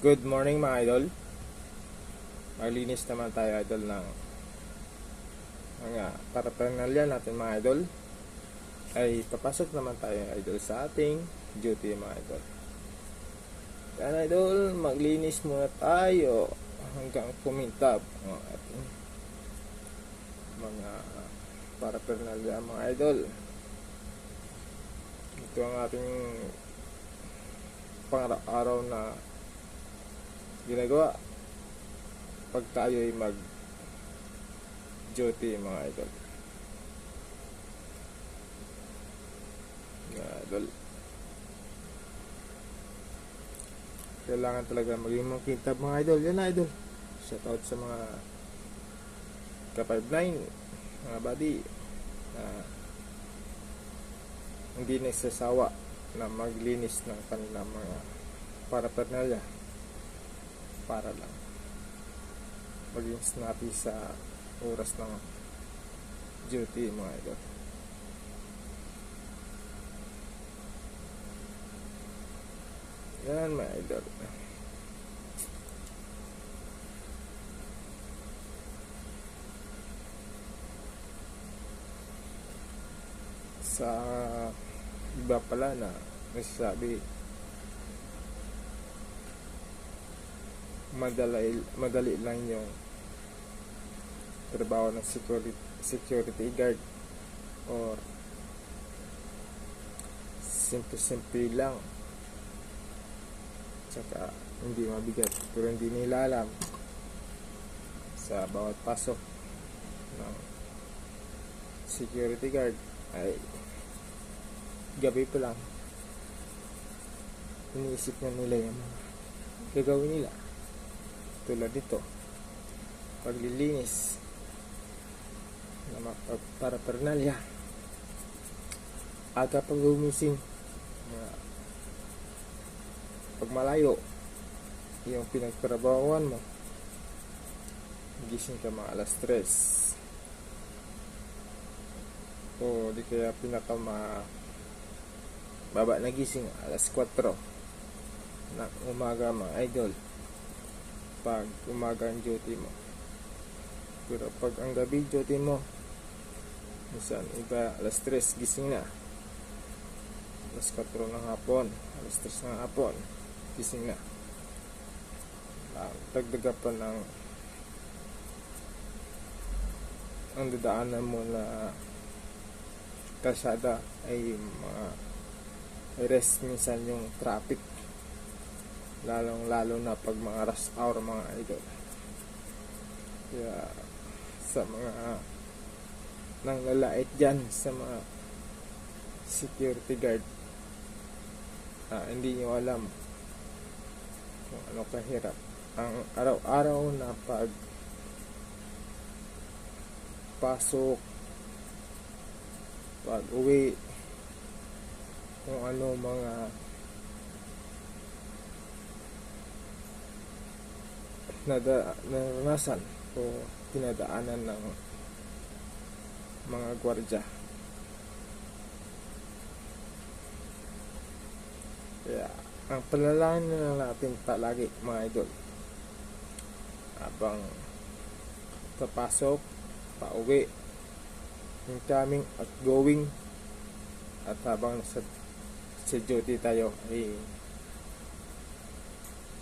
Good morning mga idol. Maglinis naman tayo idol ng mga paraphernalia natin mga idol. Ay papasok naman tayo idol sa ating duty mga idol. Yan idol, maglinis muna tayo hanggang kumintab ang ating mga paraphernalia mga idol. Ito ang ating pang-araw na ginagawa pag tayo ay mag duty mga idol. Kailangan talaga maging makintab mga idol. Yan idol, shout out sa mga ka-59 mga buddy na hindi nagsasawa na maglinis ng kanilang mga paraphernalia para lang maging snappy sa oras ng duty mga idol. Yan mga idol. Sa iba pala na nagsasabi madali lang yung trabaho ng security guard or simple lang tsaka hindi mabigat, pero hindi nila alam sa bawat pasok ng security guard ay gabi pa lang iniisip na nila yung mga gagawin nila, tulad dito paglilinis ng mga paraphernalia. Aga pag gumising, pag malayo yung pinagtrabahuan mo, gising ka mga alas 3 o di kaya baba na gising alas 4 na umaga mga idol pag umaga ang duty mo. Pero pag ang gabi duty mo, minsan iba alas 3 gising na, alas 4 ng hapon, alas 3 ng hapon gising na. Dagdaga pa ng ang dadaanan mo na kalsada ay mga rest minsan yung traffic, lalo na pag mga rush hour mga idol. Kaya sa mga nanglalait dyan sa mga security guard, hindi nyo alam kung ano kahirap ang araw-araw na pag pasok, pag uwi, kung ano mga naranasan o pinadaanan ng mga gwardya. Kaya ang panalangin na natin palagi mga idol habang papasok, pauwi, incoming at going, at habang sa duty tayo ay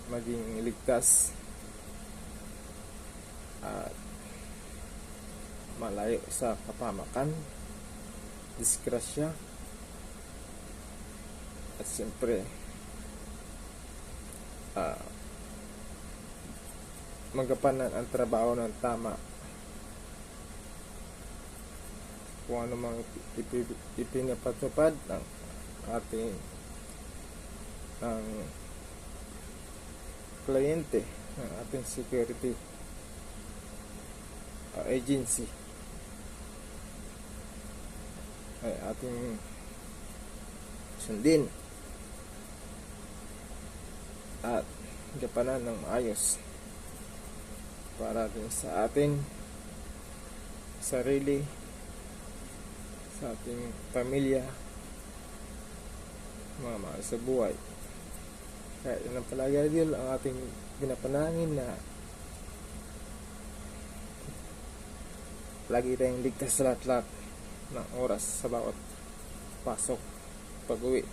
maging ligtas at malayo sa kapamakan, disgrasya, at siyempre magapanan ang trabaho ng tama kung ano mang ipinapatupad ng ating kliyente, ng ating security agency ay ating sundin at gapanan ng maayos para din sa ating sarili, sa ating pamilya, mga mahal sa buhay. Kaya yun ang palagi idol ang ating pinapanangin na lagi tayong ligtas sa lahat-lahat ng oras sa bawat pasok, pag-uwi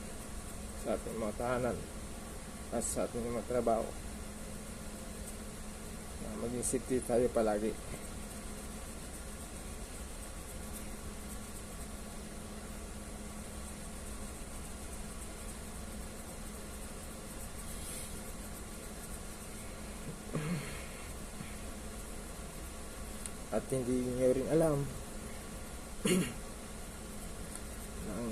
sa ating mga tahanan at sa ating mga trabaho, na maging safety tayo palagi. At hindi nyo rin alam ng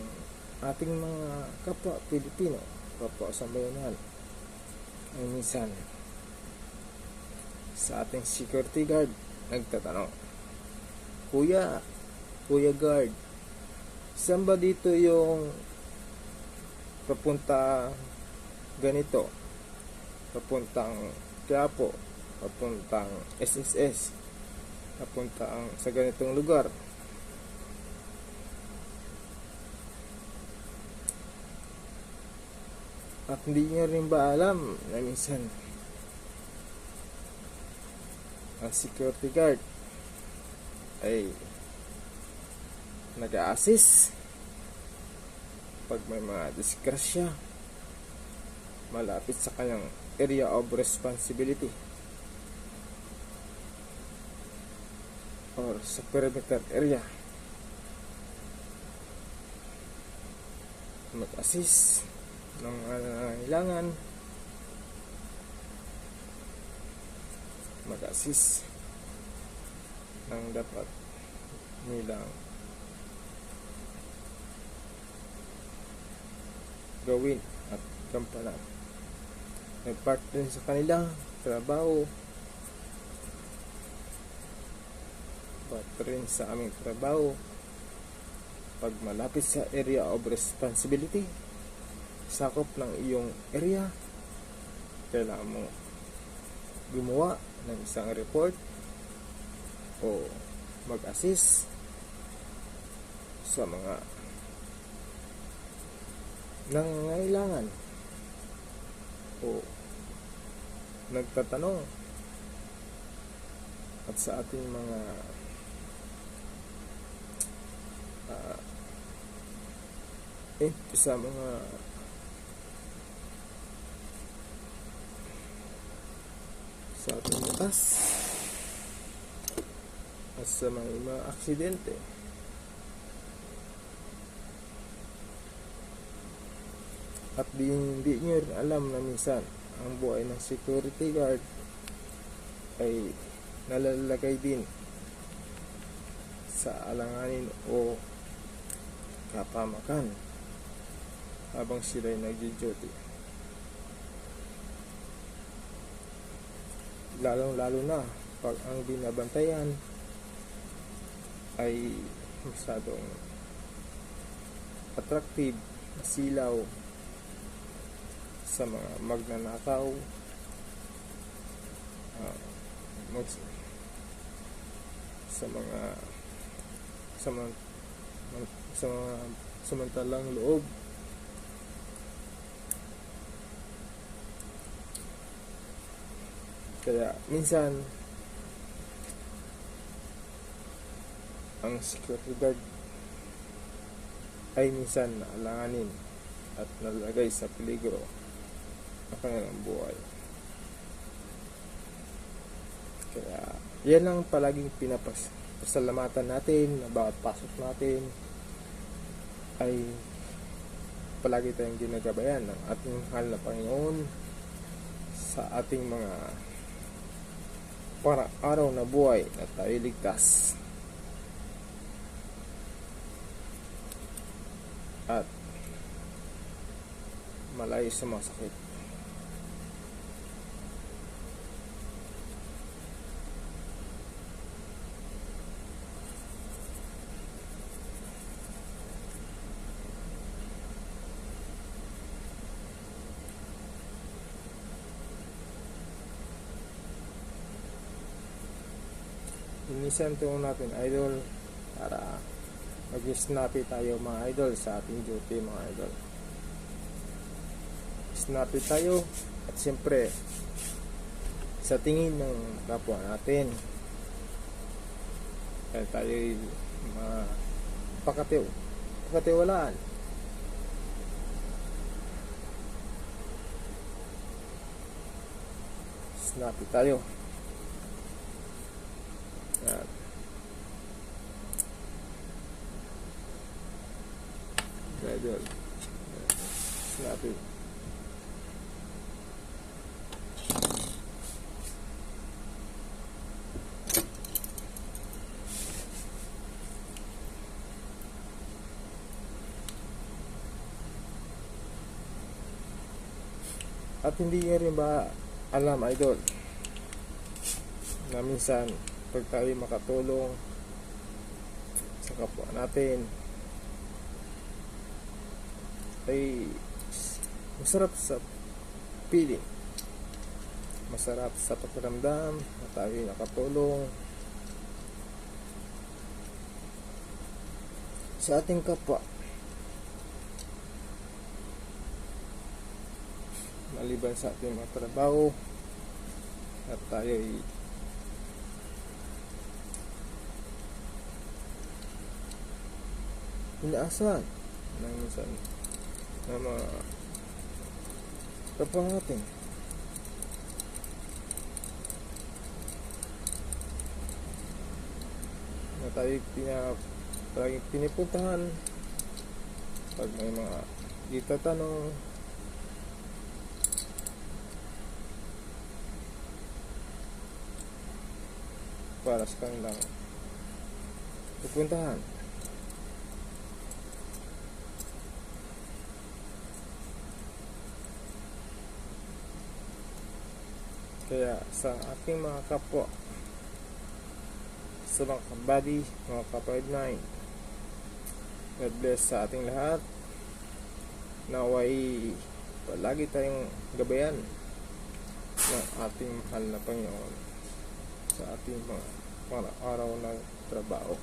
ating mga kapwa Pilipino, kapwa sambayanan, ay minsan sa ating security guard nagtatanong, Kuya guard, saan ba dito yung papunta ganito, papuntang Quiapo, papuntang SSS, papuntang sa ganitong lugar? At hindi nyo rin ba alam na minsan ang security guard ay nag-a-assist pag may mga disgrasya malapit sa kanyang area of responsibility or sa perimeter area, mag-assist ng nangangailangan, mag-assist ng dapat nilang gawin at gampanan. Nag-part din sa kanila trabaho, part rin sa aming trabaho pag malapit sa area of responsibility, sakop ng iyong area, kailangan mo gumawa ng isang report o mag-assist sa mga nangangailangan o nagtatanong, at sa ating mga sa mga sa ating batas at sa mga aksidente. At hindi nyo rin alam na minsan ang buhay ng security guard ay nalalagay din sa alanganin o kapamakan habang sila'y nagdi-duty. Lalong-lalo na pag ang binabantayan ay masyadong attractive, masilaw sa mga magnanakaw, sa mga samantalang loob. Kaya minsan ang security guard ay minsan naalanganin at nalagay sa peligro ang kanilang buhay. Kaya yan ang palaging pinapasalamatan natin na bawat pasok natin ay palagi tayong ginagabayan ng ating mahal na Panginoon sa ating mga para araw na buhay na tayo ligtas at malayo sa mga sakit. Inisan ito natin idol para mag-snappy tayo mga idol sa ating duty mga idol. snappy tayo, at siyempre sa tingin ng kapwa natin, kaya tayo'y pakatiwalaan. Snappy tayo. Yan. Idol. Snappy. At hindi nyo rin ba alam, idol, na minsan pag tayo makatulong sa kapwa natin ay masarap sa feeling, masarap sa pakiramdam na tayo nakatulong sa ating kapwa, maliban sa ating mga trabaho, at tayo ay inaasahan ng minsan ng mga kapwa natin. Na tayo palaging pinipuntahan pag may mga dito tanong, para sa kanilang pupuntahan. Kaya sa ating mga kapwa, sa mga kabady, mga kapatid, God bless sa ating lahat. Naway palagi tayong gabayan ng ating mahal na Panginoon sa ating mga araw na trabaho.